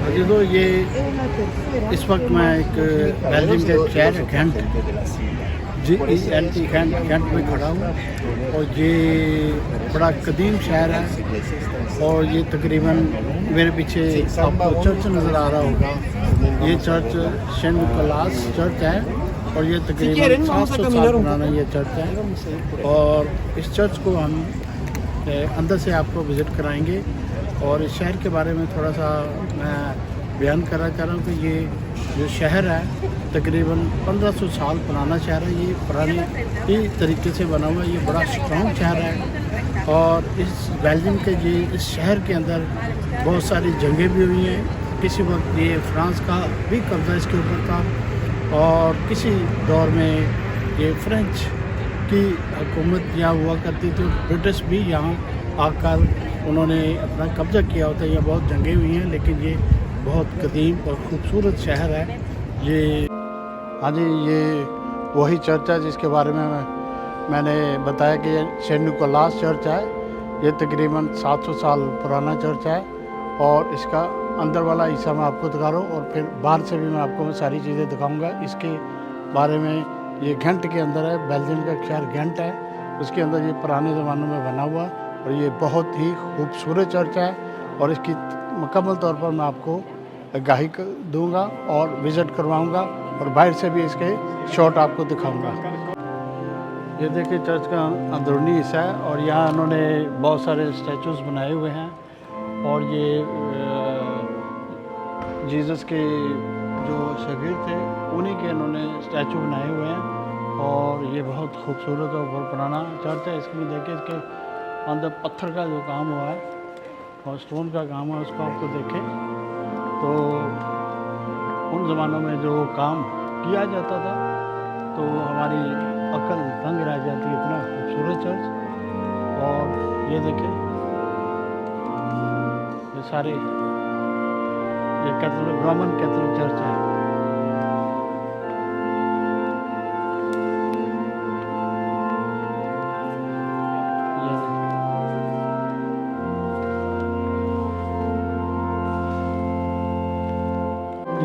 जी तो ये इस वक्त मैं एक बेल्जियम के शहर घेंट GENT घेंट में खड़ा हूँ और ये बड़ा कदीम शहर है और ये तकरीबन मेरे पीछे आपको चर्च नज़र आ रहा होगा। ये चर्च सेंट निकोलास चर्च है और ये तकरीबन 700 साल पुराना ये चर्च है और इस चर्च को हम अंदर से आपको विज़िट कराएंगे और इस शहर के बारे में थोड़ा सा मैं बयान करना चाह रहा हूँ कि ये जो शहर है तकरीबन 1500 साल पुराना शहर है। ये पुराने ही तरीके से बना हुआ है, ये बड़ा स्ट्रॉन्ग शहर है और इस बेल्जियम के ये इस शहर के अंदर बहुत सारी जंगें भी हुई हैं। किसी वक्त ये फ्रांस का भी कब्ज़ा इसके ऊपर था और किसी दौर में ये फ्रेंच की हुकूमत यहाँ हुआ करती थी, ब्रिटिश भी यहाँ आकर उन्होंने अपना कब्ज़ा किया होता है। यहाँ बहुत जंगें हुई हैं लेकिन ये बहुत कदीम और ख़ूबसूरत शहर है ये। हाँ जी, ये वही चर्च है जिसके बारे में मैंने बताया कि ये सेंट निकोलास चर्च है। ये तकरीबन 700 साल पुराना चर्च है और इसका अंदर वाला हिस्सा मैं आपको दिखा रहा हूँ और फिर बाहर से भी मैं आपको सारी चीज़ें दिखाऊंगा इसके बारे में। ये घेंट के अंदर है, बेल्जियम का शहर घेंट है, उसके अंदर ये पुराने ज़मानों में बना हुआ और ये बहुत ही खूबसूरत चर्च है और इसकी मुकम्मल तौर पर मैं आपको आगाही दूंगा और विज़िट करवाऊंगा और बाहर से भी इसके शॉट आपको दिखाऊंगा। ये देखिए चर्च का अंदरूनी हिस्सा है और यहाँ उन्होंने बहुत सारे स्टैचूज़ बनाए हुए हैं और ये जीसस के जो शागिर्द थे उन्हीं के इन्होंने स्टैचू बनाए हुए हैं और ये बहुत खूबसूरत और बहुत पुराना चर्च है। इसमें देखिए इसके अंदर पत्थर का जो काम हुआ है और स्टोन का काम है उसको आपको देखें तो उन ज़मानों में जो काम किया जाता था तो हमारी अकल दंग रह जाती है, इतना खूबसूरत चर्च। और ये देखें ये सारे ये कैथोलिक रोमन कैथोलिक चर्च है।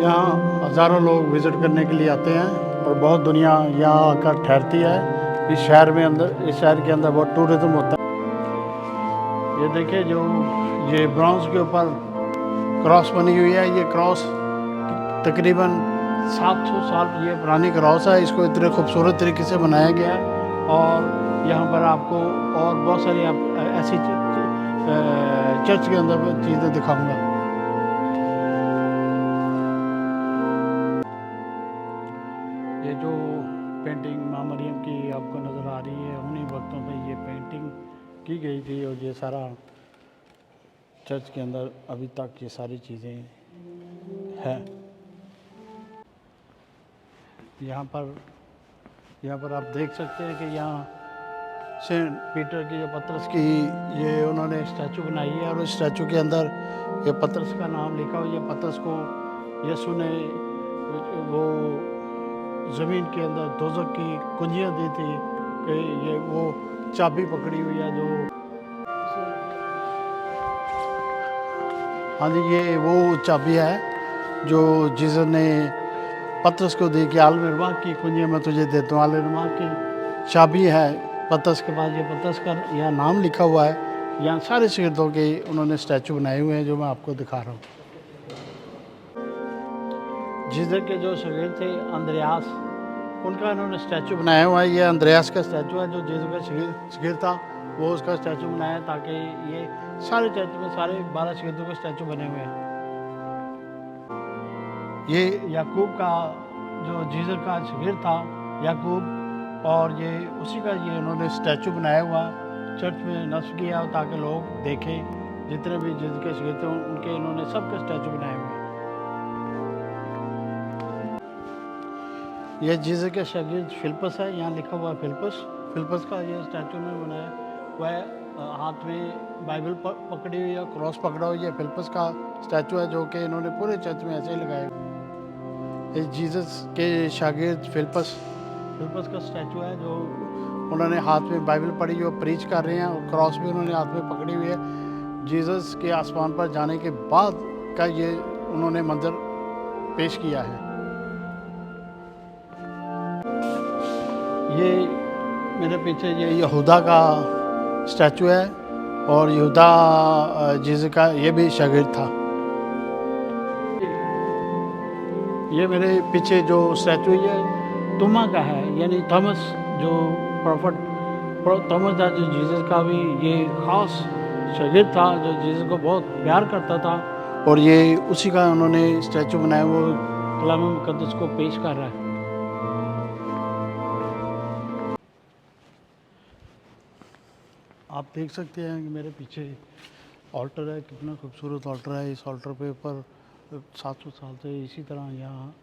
यहाँ हज़ारों लोग विज़िट करने के लिए आते हैं और बहुत दुनिया यहाँ आकर ठहरती है। इस शहर में अंदर इस शहर के अंदर बहुत टूरिज़्म होता है। ये देखिए जो ये ब्रॉन्ज के ऊपर क्रॉस बनी हुई है, ये क्रॉस तकरीबन 700 साल ये पुरानी क्रॉस है। इसको इतने खूबसूरत तरीके से बनाया गया है और यहाँ पर आपको और बहुत सारी ऐसी चर्च के अंदर चीज़ें दिखाऊँगा। ये जो पेंटिंग माँ मरियम की आपको नज़र आ रही है उन्हीं वक्तों पे ये पेंटिंग की गई थी और ये सारा चर्च के अंदर अभी तक ये सारी चीज़ें हैं। यहाँ पर आप देख सकते हैं कि यहाँ सेंट पीटर की या पतरस की ये उन्होंने स्टैचू बनाई है और उस स्टैचू के अंदर ये पतरस का नाम लिखा हुआ है। पतरस को यीशु ने वो ज़मीन के अंदर दोज़ख की कुंजियाँ दी थी कि ये वो चाबी पकड़ी हुई है जो हाँ जी, ये वो चाबी है जो जीसस ने पतरस को दी कि आलम की कुंजियाँ मैं तुझे देता हूँ। आलम की चाबी है पतरस के पास। ये पतरस का यहाँ नाम लिखा हुआ है। यहाँ सारे शागिर्दों के उन्होंने स्टैचू बनाए हुए हैं जो मैं आपको दिखा रहा हूँ। जीसस के जो शागिर्द थे अंद्रयास, उनका इन्होंने स्टैचू बनाया हुआ है। ये अंद्रयास का स्टैचू है जो जीसस का शागिर्द था, वो उसका स्टैचू बनाया ताकि ये सारे चर्च में सारे 12 शागिर्दों के स्टैचू बने हुए हैं। ये याकूब का जो जीसस का शागिर्द था याकूब और ये उसी का ये इन्होंने स्टैचू बनाया हुआ चर्च में नस्ब किया ताकि लोग देखें। जितने भी जीसस के शागिर्द थे उनके इन्होंने सबके स्टैचू बनाए हुए हैं। यह जीसस के शागिर्द फिलिपस है, यहाँ लिखा हुआ है फिलिपस का ये स्टैचू में बनाया हुआ है। हाथ में बाइबल पकड़ी हुई है, क्रॉस पकड़ा हुआ है। फिलिपस का स्टैचू है जो कि इन्होंने पूरे चर्च में ऐसे ही लगाया। ये जीसस के शागिर्द फिलिपस का स्टैचू है जो उन्होंने हाथ में बाइबल पढ़ी हुई प्रीच कर रहे हैं और क्रॉस भी उन्होंने हाथ में पकड़ी हुई है। जीसस के आसमान पर जाने के बाद का ये उन्होंने मंजर पेश किया है। ये मेरे पीछे ये यहूदा का स्टैचू है और यहूदा जीसस का ये भी शागिर्द था। ये मेरे पीछे जो स्टैचू ये तुमा का है, यानी थॉमस जो प्रॉफिट थॉमस था, जो जीसस का भी ये ख़ास शागिर्द था, जो जीसस को बहुत प्यार करता था, और ये उसी का उन्होंने स्टैचू बनाया, वो कलाम मुक़द्दस को पेश कर रहा है। आप देख सकते हैं कि मेरे पीछे ऑल्टर है, कितना खूबसूरत ऑल्टर है। इस ऑल्टर पे ऊपर 700 साल से इसी तरह यहाँ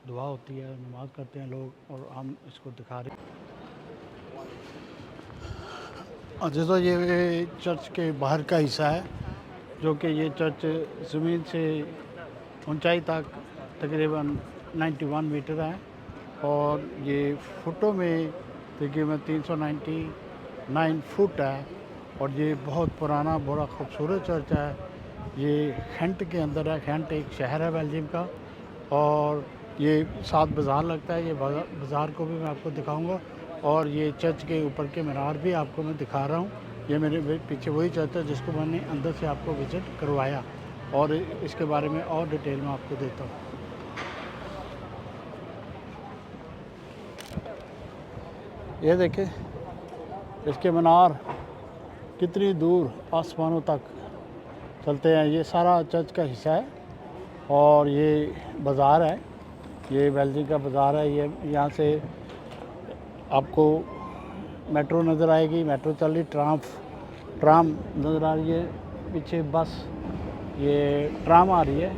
दुआ होती है, नमाज करते हैं लोग, और हम इसको दिखा रहे हैं। जैसा ये चर्च के बाहर का हिस्सा है, जो कि ये चर्च ज़मीन से ऊंचाई तक तकरीबन 91 मीटर है, और ये फुटों में तकरीबन 399 फुट है, और ये बहुत पुराना बड़ा खूबसूरत चर्च है। ये खेंट के अंदर है। खेंट एक शहर है बेल्जियम का, और ये साथ बाज़ार लगता है। ये बाज़ार को भी मैं आपको दिखाऊंगा, और ये चर्च के ऊपर के मीनार भी आपको मैं दिखा रहा हूँ। ये मेरे पीछे वही चर्च है जिसको मैंने अंदर से आपको विज़िट करवाया, और इसके बारे में और डिटेल में आपको देता हूँ। ये देखें इसके मीनार कितनी दूर आसमानों तक चलते हैं। ये सारा चर्च का हिस्सा है, और ये बाज़ार है, ये बेल्जियम का बाज़ार है। ये यहाँ से आपको मेट्रो नज़र आएगी, मेट्रो चल रही, ट्राम नज़र आ रही है पीछे, बस ये ट्राम आ रही है।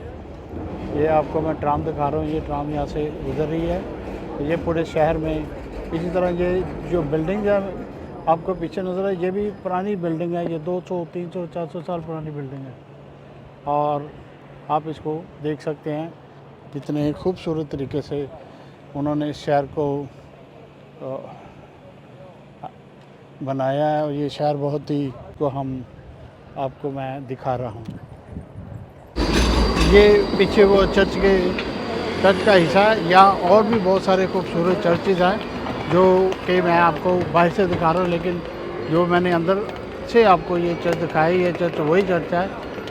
ये आपको मैं ट्राम दिखा रहा हूँ, ये ट्राम यहाँ से गुजर रही है। ये पूरे शहर में इसी तरह ये जो बिल्डिंग है आपको पीछे नज़र है, ये भी पुरानी बिल्डिंग है। ये 200, 300, 400 साल पुरानी बिल्डिंग है, और आप इसको देख सकते हैं कितने खूबसूरत तरीके से उन्होंने इस शहर को बनाया है। और ये शहर बहुत ही को हम आपको मैं दिखा रहा हूँ। ये पीछे वो चर्च का हिस्सा है। यहाँ और भी बहुत सारे खूबसूरत चर्चेज हैं जो कि मैं आपको बाहर से दिखा रहा हूँ, लेकिन जो मैंने अंदर से आपको ये चर्च दिखाई, ये चर्च वही चर्च है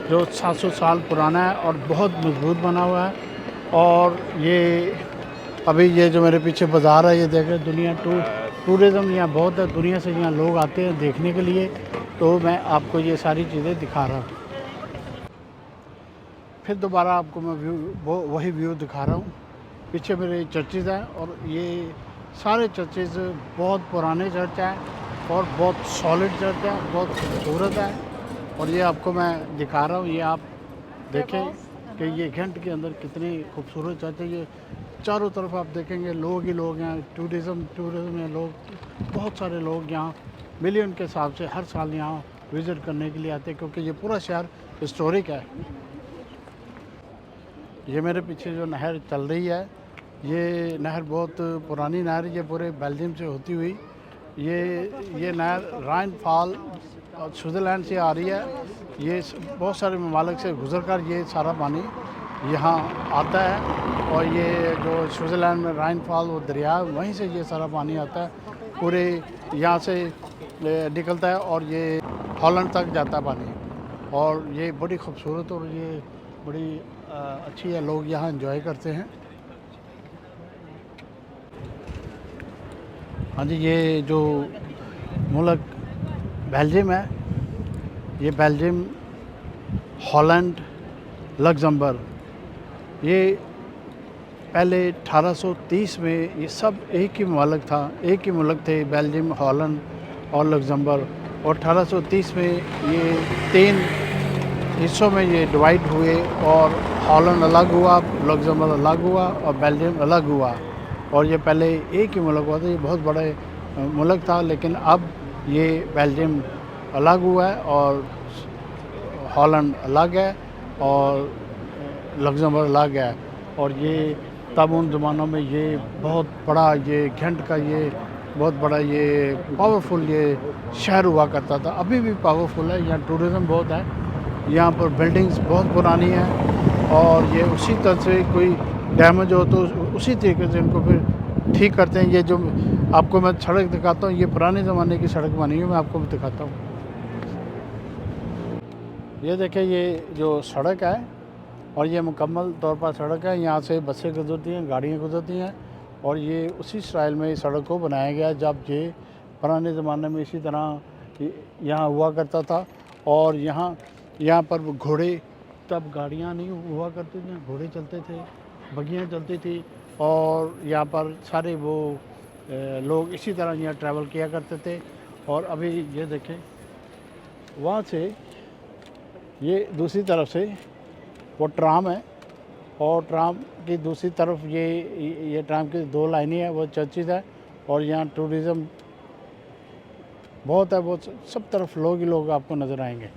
जो 700 साल पुराना है और बहुत मजबूत बना हुआ है। और ये अभी ये जो मेरे पीछे बाज़ार है, ये देख रहे दुनिया टूरिज़म यहाँ बहुत है, दुनिया से यहाँ लोग आते हैं देखने के लिए, तो मैं आपको ये सारी चीज़ें दिखा रहा हूँ। फिर दोबारा आपको मैं वही व्यू दिखा रहा हूँ। पीछे मेरे चर्चेज़ हैं, और ये सारे चर्चेज़ बहुत पुराने चर्च हैं और बहुत सॉलिड चर्च है, बहुत खूबसूरत है। और ये आपको मैं दिखा रहा हूँ, ये आप देखें कि ये घंट के अंदर कितनी खूबसूरत चर्च है। ये चारों तरफ आप देखेंगे लोग ही लोग हैं, टूरिज़म में लोग, बहुत सारे लोग यहाँ मिलियन के हिसाब से हर साल यहाँ विज़िट करने के लिए आते हैं, क्योंकि ये पूरा शहर हिस्टोरिक है। ये मेरे पीछे जो नहर चल रही है, ये नहर बहुत पुरानी नहर है, ये पूरे बेल्जियम से होती हुई ये नहर राइन फॉल स्विट्ज़रलैंड से आ रही है। ये बहुत सारे ममालिक से गुजरकर ये सारा पानी यहाँ आता है, और ये जो स्विट्ज़रलैंड में राइन फॉल वो दरिया, वहीं से ये सारा पानी आता है, पूरे यहाँ से निकलता है और ये हॉलैंड तक जाता है पानी। और ये बड़ी खूबसूरत और ये बड़ी अच्छी है, लोग यहाँ एंजॉय करते हैं। हाँ जी, ये जो मुल्क बेल्जियम है, ये बेल्जियम, हॉलैंड, लग्जमबर्ग, ये पहले 1830 में ये सब एक ही मुल्क थे, बेल्जियम, हॉलैंड और लग्जमबर्ग। और 1830 में ये 3 हिस्सों में ये डिवाइड हुए, और हॉलैंड अलग हुआ, लग्जमबर्ग अलग हुआ और बेल्जियम अलग हुआ। और ये पहले एक ही मुल्क हुआ था, ये बहुत बड़ा मुल्क था, लेकिन अब ये बेल्जियम अलग हुआ है और हॉलैंड अलग है और लग्जमबर्ग अलग है। और ये तब उन ज़मानों में ये बहुत बड़ा, ये घंट का ये बहुत बड़ा, ये पावरफुल ये शहर हुआ करता था। अभी भी पावरफुल है, यहाँ टूरिज़म बहुत है, यहाँ पर बिल्डिंग्स बहुत पुरानी है और ये उसी तरह से कोई डैमेज हो तो उसी तरीके से इनको फिर ठीक करते हैं। ये जो आपको मैं सड़क दिखाता हूँ, ये पुराने ज़माने की सड़क बनी है, मैं आपको भी दिखाता हूँ। ये देखिए, ये जो सड़क है और ये मुकम्मल तौर पर सड़क है, यहाँ से बसें गुजरती हैं, गाड़ियाँ गुजरती हैं और ये उसी स्टाइल में इस सड़क को बनाया गया है जब ये पुराने ज़माने में इसी तरह यहाँ हुआ करता था। और यहाँ पर घोड़े, तब गाड़ियाँ नहीं हुआ करती थी, घोड़े चलते थे, बगियाँ चलती थी और यहाँ पर सारे वो लोग इसी तरह यहाँ ट्रैवल किया करते थे। और अभी ये देखें, वहाँ से ये दूसरी तरफ से वो ट्राम है और ट्राम की दूसरी तरफ ये ट्राम की 2 लाइनें हैं, वो चर्चिज़ है और यहाँ टूरिज़्म बहुत है, वो सब तरफ लोग ही लोग आपको नज़र आएंगे।